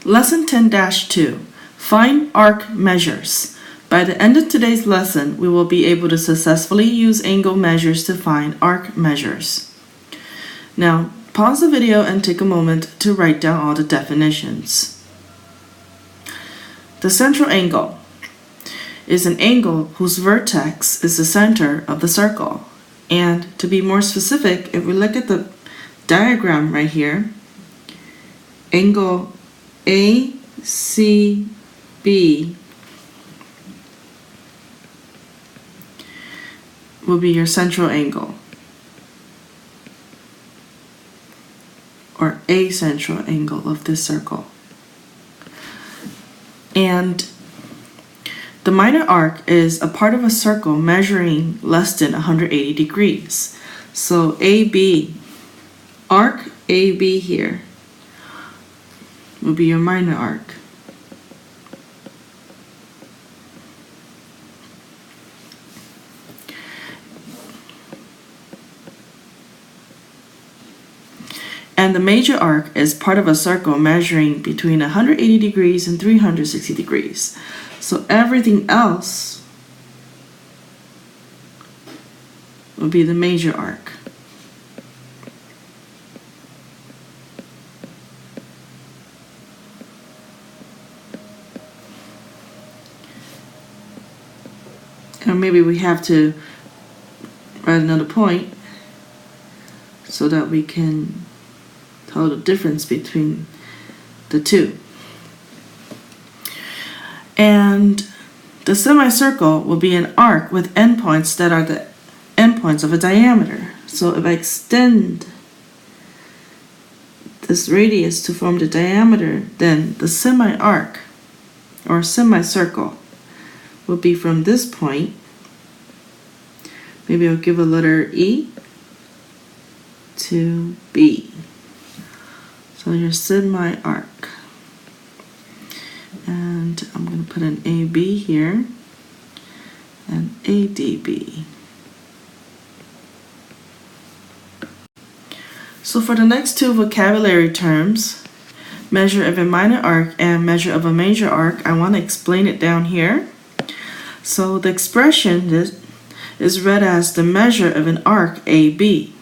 Lesson 10-2, Find Arc Measures. By the end of today's lesson, we will be able to successfully use angle measures to find arc measures. Now, pause the video and take a moment to write down all the definitions. The central angle is an angle whose vertex is the center of the circle. And to be more specific, if we look at the diagram right here, angle ACB will be your central angle, or a central angle of this circle. And the minor arc is a part of a circle measuring less than 180 degrees. So AB, arc AB here, will be your minor arc. And the major arc is part of a circle measuring between 180 degrees and 360 degrees. So everything else will be the major arc. And maybe we have to write another point so that we can tell the difference between the two. And the semicircle will be an arc with endpoints that are the endpoints of a diameter. So if I extend this radius to form the diameter, then the semi-arc or semicircle will be from this point. Maybe I'll give a letter E to B. So your semi-arc. And I'm going to put an AB here and ADB. So for the next two vocabulary terms, measure of a minor arc and measure of a major arc, I want to explain it down here. So the expression is read as the measure of an arc AB.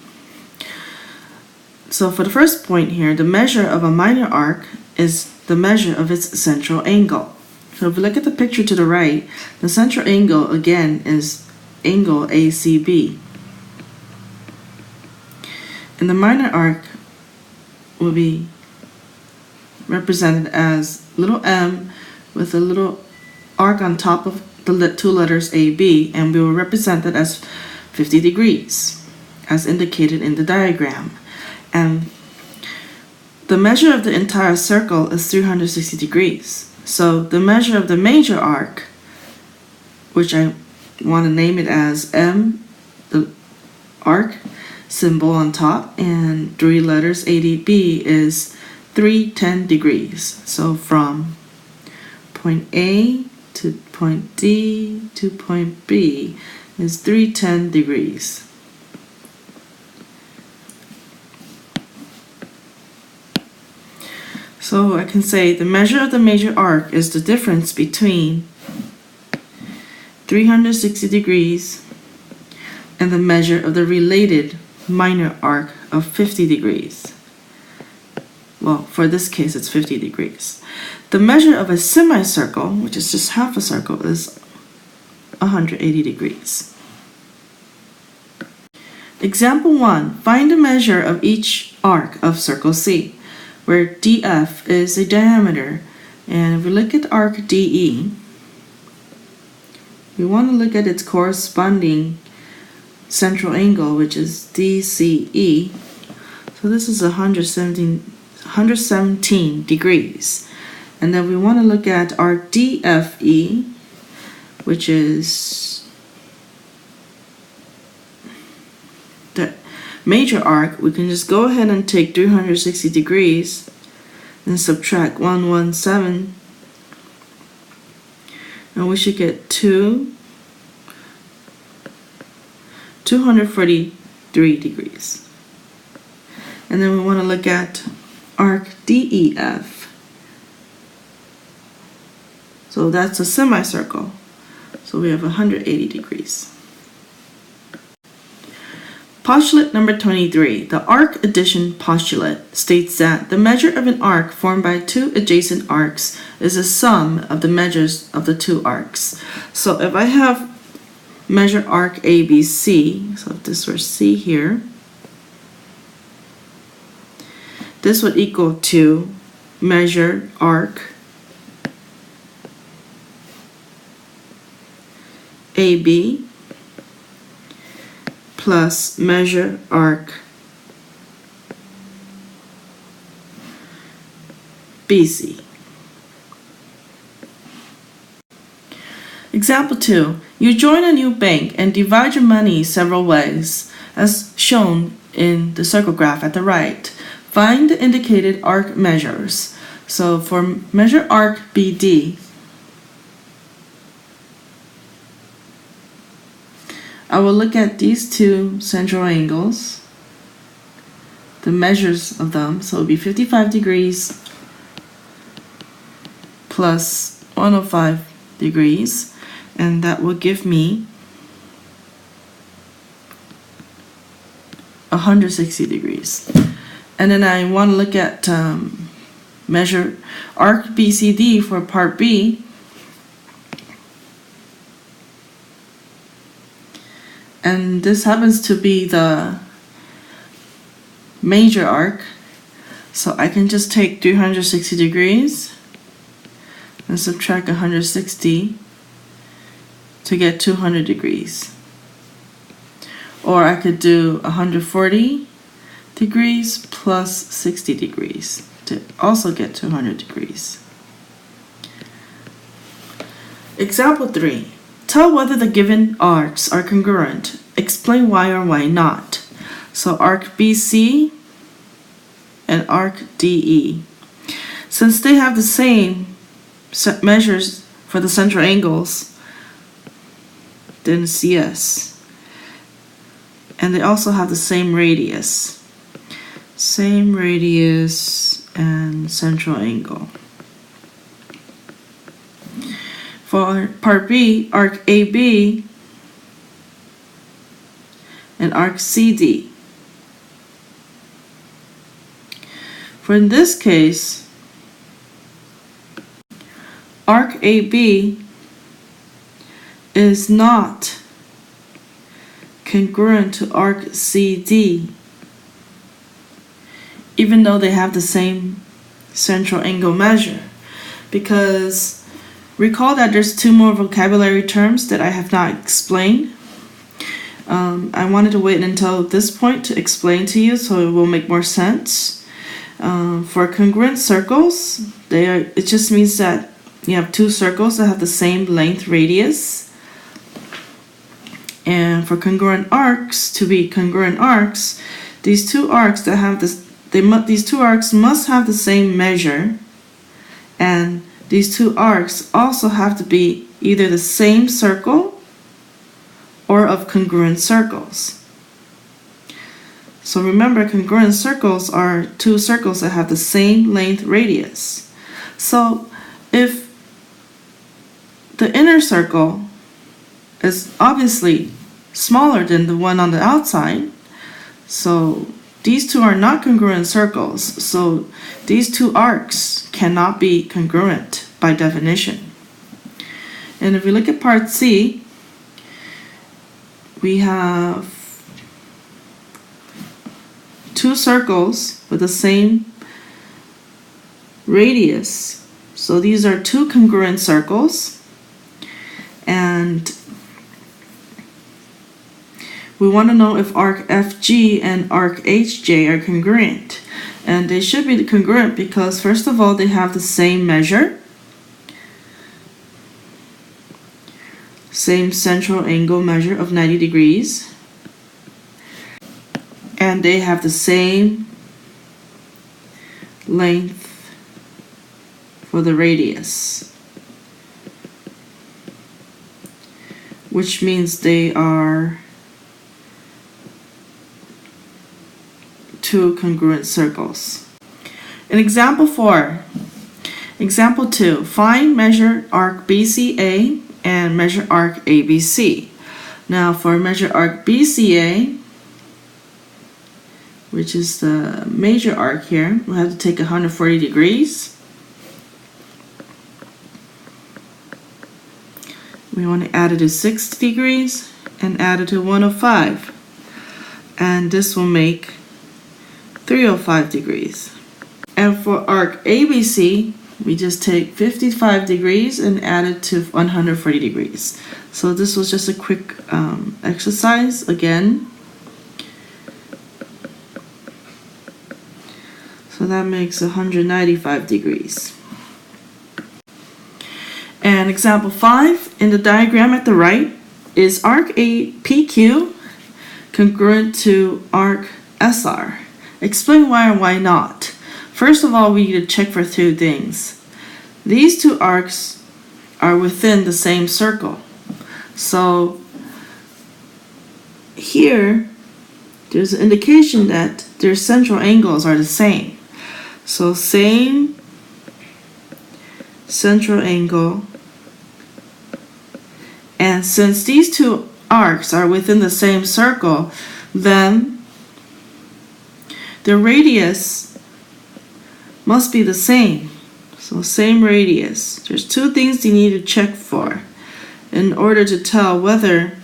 So for the first point here, the measure of a minor arc is the measure of its central angle. So if we look at the picture to the right, the central angle again is angle ACB. And the minor arc will be represented as little m with a little arc on top of the two letters AB, and we will represent that as 50 degrees, as indicated in the diagram. And the measure of the entire circle is 360 degrees. So the measure of the major arc, which I want to name it as M, the arc symbol on top, and three letters ADB, is 310 degrees. So from point A to point D to point B is 310 degrees. So I can say the measure of the major arc is the difference between 360 degrees and the measure of the related minor arc of 50 degrees. Well, for this case, it's 50 degrees. The measure of a semicircle, which is just half a circle, is 180 degrees. Example 1. Find the measure of each arc of circle C, where DF is a diameter. And if we look at arc DE, we want to look at its corresponding central angle, which is DCE. So this is 117 degrees. And then we want to look at arc DFE, which is the major arc. We can just go ahead and take 360 degrees and subtract 117, and we should get 243 degrees. And then we want to look at arc DEF, So that's a semicircle. So we have 180 degrees. Postulate number 23. The arc addition postulate states that the measure of an arc formed by two adjacent arcs is the sum of the measures of the two arcs. So if I have measure arc ABC, so if this were C here, this would equal to measure arc AB plus measure arc BC. Example 2. You join a new bank and divide your money several ways, as shown in the circle graph at the right. Find the indicated arc measures. So for measure arc BD, I will look at these two central angles, the measures of them. So it would be 55 degrees plus 105 degrees, and that will give me 160 degrees. And then I want to look at measure arc BCD for part B. And this happens to be the major arc. So I can just take 360 degrees and subtract 160 to get 200 degrees. Or I could do 140 degrees plus 60 degrees to also get 200 degrees. Example 3. Tell whether the given arcs are congruent. Explain why or why not. So arc BC and arc DE. Since they have the same measures for the central angles, then CS. And they also have the same radius. Same radius and central angle. For part B, arc AB and arc CD. For in this case, arc AB is not congruent to arc CD, even though they have the same central angle measure, because recall that there's two more vocabulary terms that I have not explained. I wanted to wait until this point to explain to you so it will make more sense. For congruent circles, it just means that you have two circles that have the same length radius. And for congruent arcs to be congruent arcs, these two arcs that have this, these two arcs must have the same measure, and these two arcs also have to be either the same circle or of congruent circles. So remember, congruent circles are two circles that have the same length radius. So if the inner circle is obviously smaller than the one on the outside, so these two are not congruent circles, so these two arcs cannot be congruent by definition. And if we look at part C, we have two circles with the same radius. So these are two congruent circles, and we want to know if arc FG and arc HJ are congruent. And they should be congruent because, first of all, they have the same measure, same central angle measure of 90 degrees, and they have the same length for the radius, which means they are two congruent circles. In example 4, Example 2. Find measure arc BCA and measure arc ABC. Now for measure arc BCA, which is the major arc here, we'll have to take 140 degrees. We want to add it to 60 degrees and add it to 105. And this will make 305 degrees. And for arc ABC, we just take 55 degrees and add it to 140 degrees. So this was just a quick exercise again. So that makes 195 degrees. And example 5, in the diagram at the right, is arc PQ congruent to arc SR? Explain why or why not. First of all, we need to check for two things. These two arcs are within the same circle. So here, there's an indication that their central angles are the same. So same central angle. And since these two arcs are within the same circle, then the radius must be the same. So same radius. There's two things you need to check for in order to tell whether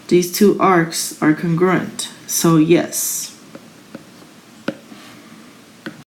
these two arcs are congruent. So yes.